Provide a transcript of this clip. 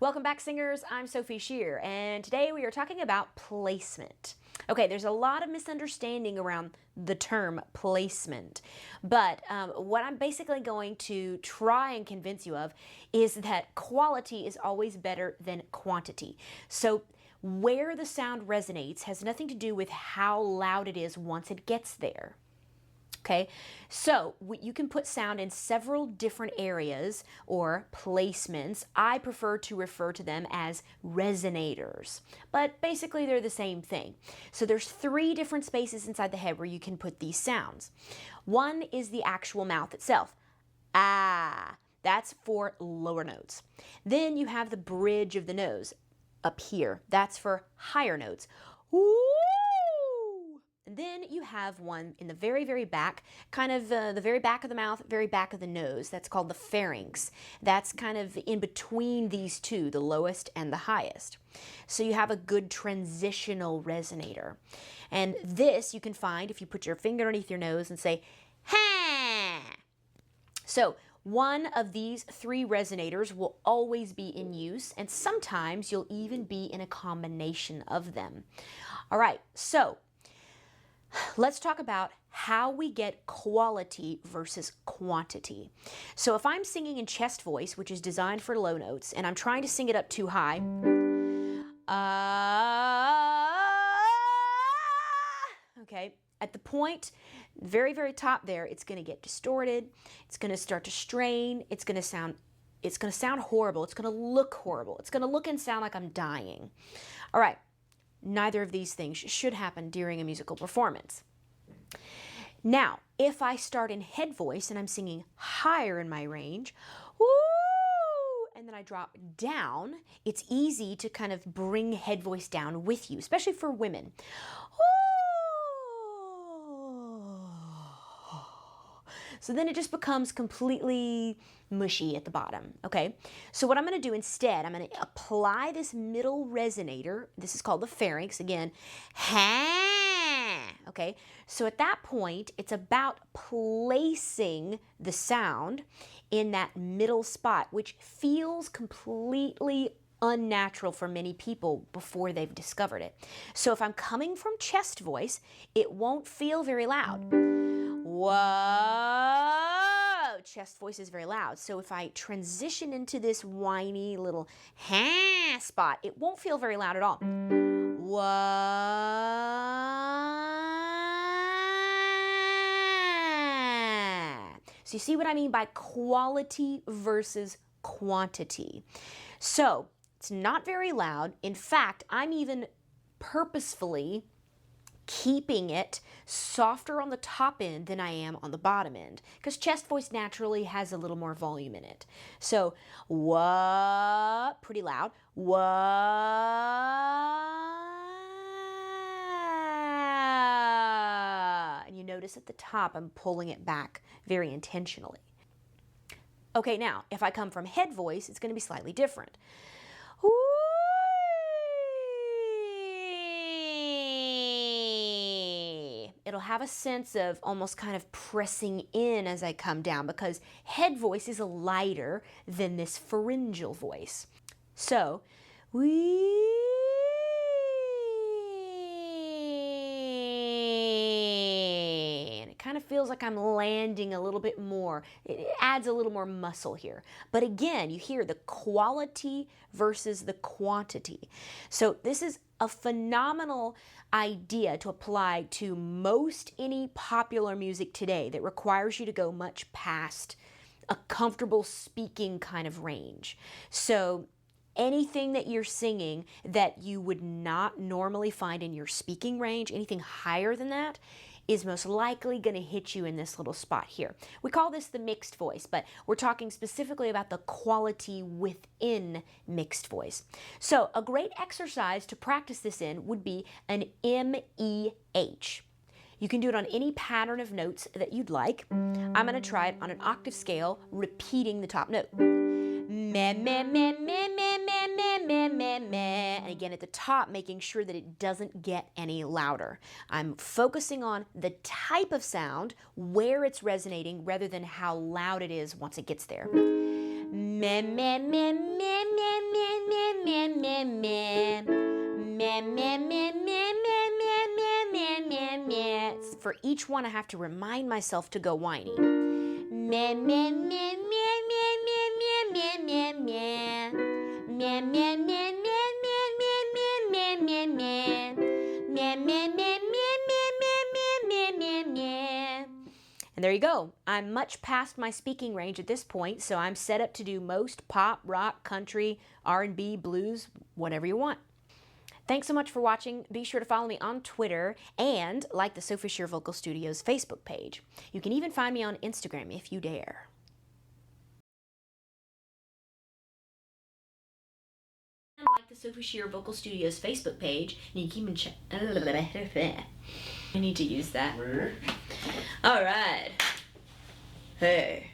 Welcome back, singers. I'm Sophie Shear, and today we are talking about placement. Okay, there's a lot of misunderstanding around the term placement, but what I'm basically going to try and convince you of is that quality is always better than quantity. So where the sound resonates has nothing to do with how loud it is once it gets there. Okay, so you can put sound in several different areas or placements. I prefer to refer to them as resonators, but basically they're the same thing. So there's 3 different spaces inside the head where you can put these sounds. One is the actual mouth itself. Ah, that's for lower notes. Then you have the bridge of the nose up here. That's for higher notes. Woo! And then you have one in the very, very back, kind of the very back of the mouth, very back of the nose. That's called the pharynx. That's kind of in between these two, the lowest and the highest. So you have a good transitional resonator. And this you can find if you put your finger underneath your nose and say, ha! So one of these 3 resonators will always be in use, and sometimes you'll even be in a combination of them. All right, so let's talk about how we get quality versus quantity. So if I'm singing in chest voice, which is designed for low notes, and I'm trying to sing it up too high, okay, at the point, very, very top there, it's going to get distorted. It's going to start to strain. It's going to sound horrible. It's going to look horrible. It's going to look and sound like I'm dying. All right. Neither of these things should happen during a musical performance. Now, if I start in head voice and I'm singing higher in my range, woo, and then I drop down, it's easy to kind of bring head voice down with you, especially for women. So then it just becomes completely mushy at the bottom, okay? So what I'm going to do instead, I'm going to apply this middle resonator. This is called the pharynx, again. Okay? So at that point, it's about placing the sound in that middle spot, which feels completely unnatural for many people before they've discovered it. So if I'm coming from chest voice, it won't feel very loud. Whoa! Chest voice is very loud. So if I transition into this whiny little ha spot, it won't feel very loud at all. Whoa! So you see what I mean by quality versus quantity. So it's not very loud. In fact, I'm even purposefully keeping it softer on the top end than I am on the bottom end, because chest voice naturally has a little more volume in it. So, wha, pretty loud, wha, and you notice at the top I'm pulling it back very intentionally. Okay, now, if I come from head voice, it's going to be slightly different. It'll have a sense of almost kind of pressing in as I come down, because head voice is lighter than this pharyngeal voice. So, and it kind of feels like I'm landing a little bit more. It adds a little more muscle here. But again, you hear the quality versus the quantity. So this is a phenomenal idea to apply to most any popular music today that requires you to go much past a comfortable speaking kind of range. So anything that you're singing that you would not normally find in your speaking range, anything higher than that, is most likely going to hit you in this little spot here. We call this the mixed voice, but we're talking specifically about the quality within mixed voice. So a great exercise to practice this in would be an MEH. You can do it on any pattern of notes that you'd like. I'm going to try it on an octave scale, repeating the top note. Meh, meh, meh, meh, meh, meh, meh, meh, meh, meh. And again at the top, making sure that it doesn't get any louder. I'm focusing on the type of sound, where it's resonating, rather than how loud it is once it gets there. Meh, meh, meh, meh, meh, meh, meh, meh, meh. Meh, meh, meh, meh, meh, meh, meh, meh, meh, meh. For each one, I have to remind myself to go whiny. Meh, meh, meh, meh, meh, meh, meh, meh, meh. Meh, meh, meh, meh, meh, meh, meh, meh, meh. Meh, meh, meh, meh, meh, meh, meh, meh, meh. And there you go. I'm much past my speaking range at this point, so I'm set up to do most pop, rock, country, R&B, blues, whatever you want. Thanks so much for watching. Be sure to follow me on Twitter and like the Sophie Shear Vocal Studios Facebook page. You can even find me on Instagram if you dare. Like the Sophie Shear Vocal Studios Facebook page, and you can even check. I need to use that. All right. Hey.